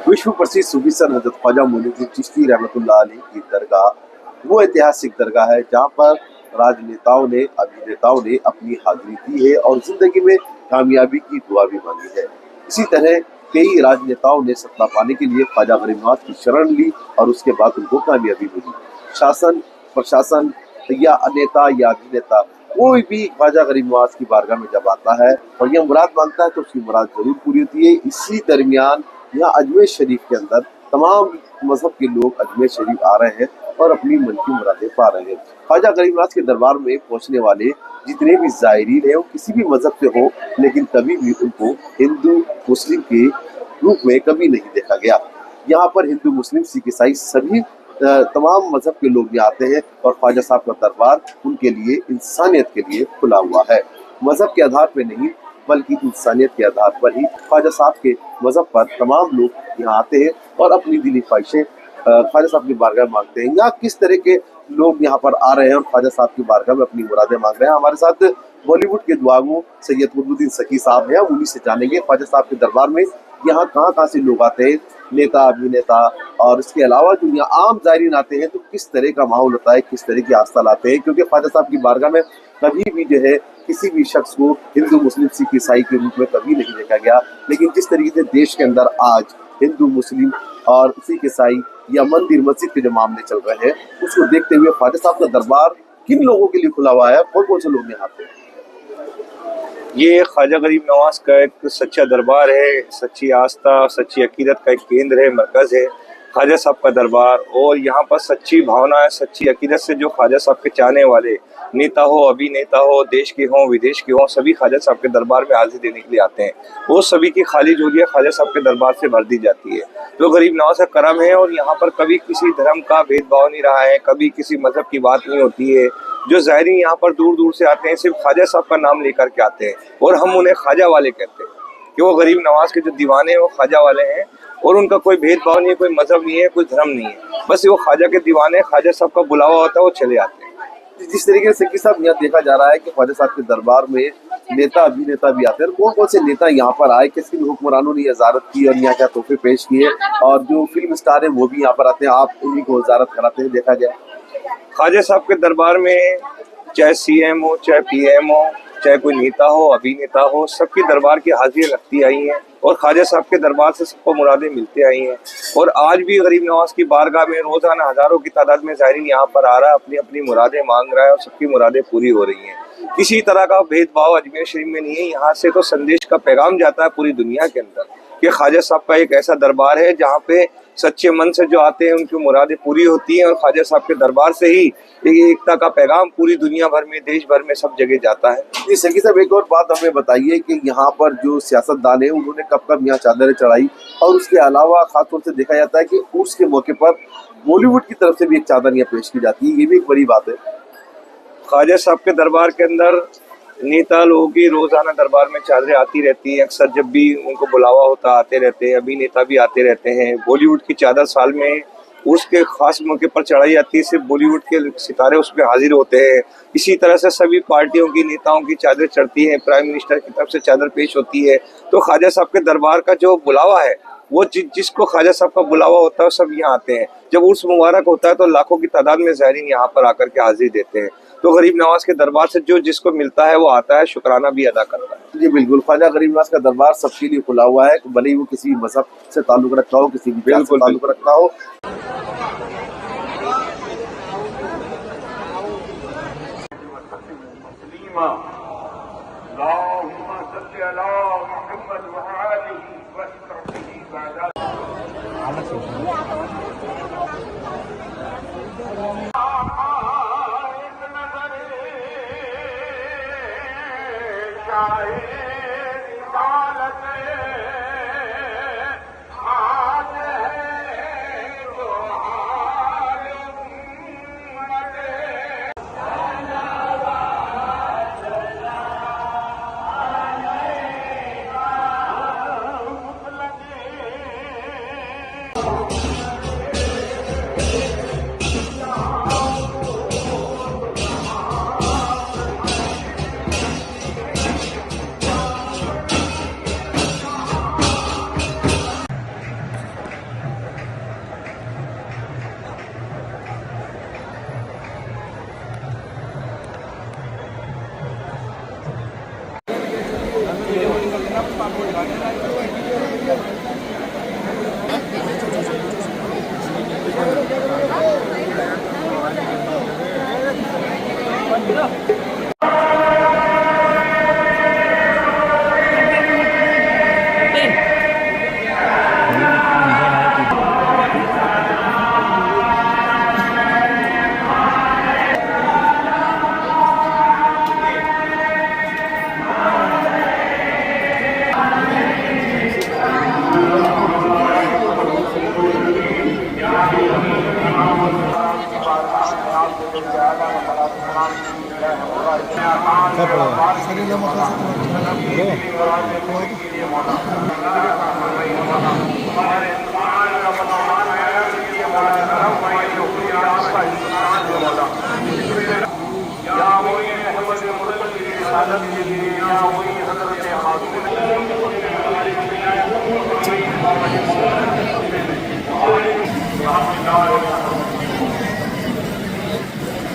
विश्व प्रसिद्ध सूफी संत हज़रत ख्वाजा मोइनुद्दीन चिश्ती रहमतुल्लाह अलैह की दरगाह वो ऐतिहासिक दरगाह है जहाँ पर राजनेताओं ने, अभिनेताओं ने अपनी हाजिरी दी है और जिंदगी में कामयाबी की दुआ भी मांगी है। इसी तरह कई राजनेताओं ने सत्ता पाने के लिए ख्वाजा गरीब नवाज की शरण ली और उसके बाद उनको कामयाबी मिली। शासन, प्रशासन या नेता या अभिनेता कोई भी ख्वाजा गरीब नवाज की बारगाह में जब आता है और यह मुराद मांगता है तो उसकी मुराद जरूर पूरी होती है। इसी दरमियान यहाँ अजमेर शरीफ के अंदर तमाम मजहब के लोग अजमेर शरीफ आ रहे हैं और अपनी मन की मुरादें पा रहे हैं। ख्वाजा गरीब नवाज के दरबार में पहुंचने वाले जितने भी ज़ायरीन हैं वो किसी भी मजहब से हो, लेकिन कभी भी उनको हिंदू मुस्लिम के रूप में कभी नहीं देखा गया। यहाँ पर हिंदू, मुस्लिम, सिख, ईसाई सभी तमाम मजहब के लोग यहाँ आते हैं और ख्वाजा साहब का दरबार उनके लिए इंसानियत के लिए खुला हुआ है। मजहब के आधार पर नहीं बल्कि इंसानियत के आधार पर ही ख्वाजा साहब के मजहब पर तमाम लोग यहाँ आते हैं और अपनी दिली ख्वाहिशें ख्वाजा साहब की बारगाह में मांगते हैं। यहाँ किस तरह के लोग यहाँ पर आ रहे हैं और ख्वाजा साहब की बारगाह में अपनी मुरादें मांग रहे हैं, हमारे साथ बॉलीवुड के दुआगो सैयद कुतुबुद्दीन सकी साहब हैं, उन्हीं से जानेंगे ख्वाजा साहब के दरबार में यहाँ कहाँ से लोग आते हैं, नेता, अभिनेता और इसके अलावा जो यहाँ आम ज़ायरीन आते हैं तो किस तरह का माहौल होता है, किस तरह की आस्था लाते हैं। क्योंकि ख्वाजा साहब की बारगाह में कभी भी जो है किसी भी शख्स को हिंदू, मुस्लिम, सिख, ईसाई के रूप में कभी नहीं देखा गया, लेकिन जिस तरीके से देश के अंदर आज हिंदू, मुस्लिम और सिख, ईसाई या मंदिर मस्जिद के जो मामले चल रहे हैं उसको देखते हुए ख्वाजा साहब का दरबार किन लोगों के लिए खुला हुआ है, कौन कौन से लोग यहाँ आते हैं? ये ख्वाजा गरीब नवाज का एक सच्चा दरबार है, सच्ची आस्था, सच्ची अकीदत का एक केंद्र है, मरकज़ है ख्वाजा साहब का दरबार। और यहाँ पर सच्ची भावना है, सच्ची अकीदत से जो ख्वाजा साहब के चाहने वाले नेता हो, अभिनेता हो, देश के हों, विदेश के हों, सभी ख्वाजा साहब के दरबार में हाजिरी देने के लिए आते हैं। वो सभी की खाली झोलियाँ ख्वाजा साहब के दरबार से भर दी जाती है। तो गरीब नवाज का करम है और यहाँ पर कभी किसी धर्म का भेदभाव नहीं रहा है, कभी किसी मजहब की बात नहीं होती है। जो ज़ायरीन यहाँ पर दूर दूर से आते हैं सिर्फ ख्वाजा साहब का नाम लेकर के आते हैं और हम उन्हें ख्वाजा वाले कहते हैं कि वो गरीब नवाज के जो दीवाने हैं वो ख्वाजा वाले हैं और उनका कोई भेदभाव नहीं है, कोई मजहब नहीं है, कोई धर्म नहीं है, बस वो ख्वाजा के दीवाने, ख्वाजा साहब का बुलावा होता है, वो चले आते हैं। जिस तरीके से साहब यहाँ देखा जा रहा है कि ख्वाजा साहब के दरबार में नेता, अभिनेता भी आते हैं, कौन कौन से नेता यहाँ पर आए, किस किन हुक्मरानों ने ज़ियारत की और यहाँ क्या तोहफे पेश किए, और जो फिल्म स्टार है वो भी यहाँ पर आते हैं, आप उन्हीं को ज़ियारत कराते हैं, देखा गया? ख्वाजा साहब के दरबार में चाहे सीएम हो, चाहे पीएम हो, चाहे कोई नेता हो, अभिनेता हो, सबकी दरबार की हाजिरी लगती आई हैं और ख्वाजा साहब के दरबार से सबको मुरादें मिलती आई हैं। और आज भी गरीब नवाज की बारगाह में रोजाना हजारों की तादाद में ज़ायरीन यहाँ पर आ रहा है, अपनी अपनी मुरादें मांग रहा है और सबकी मुरादें पूरी हो रही हैं। किसी तरह का भेदभाव अजमेर शरीफ में नहीं है। यहाँ से तो संदेश का पैगाम जाता है पूरी दुनिया के अंदर कि ख्वाजा साहब का एक ऐसा दरबार है जहाँ पे सच्चे मन से जो आते हैं उनकी मुरादें पूरी होती हैं और ख्वाजा साहब के दरबार से ही एकता का पैगाम पूरी दुनिया भर में, देश भर में, सब जगह जाता है। जी सकी साहब, एक और बात हमें बताइए कि यहाँ पर जो सियासतदान है उन्होंने कब कब यहाँ चादरें चढ़ाई, और उसके अलावा खासतौर से देखा जाता है कि उर्स के मौके पर बॉलीवुड की तरफ से भी एक चादर यहाँ पेश की जाती है, ये भी एक बड़ी बात है। ख्वाजा साहब के दरबार के अंदर नेता लोगों की रोजाना दरबार में चादरें आती रहती हैं, अक्सर जब भी उनको बुलावा होता आते रहते हैं, अभिनेता भी आते रहते हैं। बॉलीवुड की चादर साल में उसके खास मौके पर चढ़ाई जाती है, सिर्फ बॉलीवुड के सितारे उसमें हाजिर होते हैं। इसी तरह से सभी पार्टियों की, नेताओं की चादर चढ़ती है, प्राइम मिनिस्टर की तरफ से चादर पेश होती है। तो ख्वाजा साहब के दरबार का जो बुलावा है वो जिसको ख्वाजा साहब का बुलावा होता है सब यहाँ आते हैं। जब उर्स मुबारक होता है तो लाखों की तादाद में ज़ायरीन यहाँ पर आकर के हाजिरी देते हैं। तो गरीब नवाज के दरबार से जो जिसको मिलता है वो आता है, शुक्राना भी अदा करता है। जी बिल्कुल, ख्वाजा गरीब नवाज का दरबार सबके लिए खुला हुआ है, भले ही वो किसी मजहब से ताल्लुक रखता हो, किसी भी जात से ताल्लुक रखता हो। या वही अहमद मुरतज़ी की रिसालत के लिए, या वही हज़रत खातून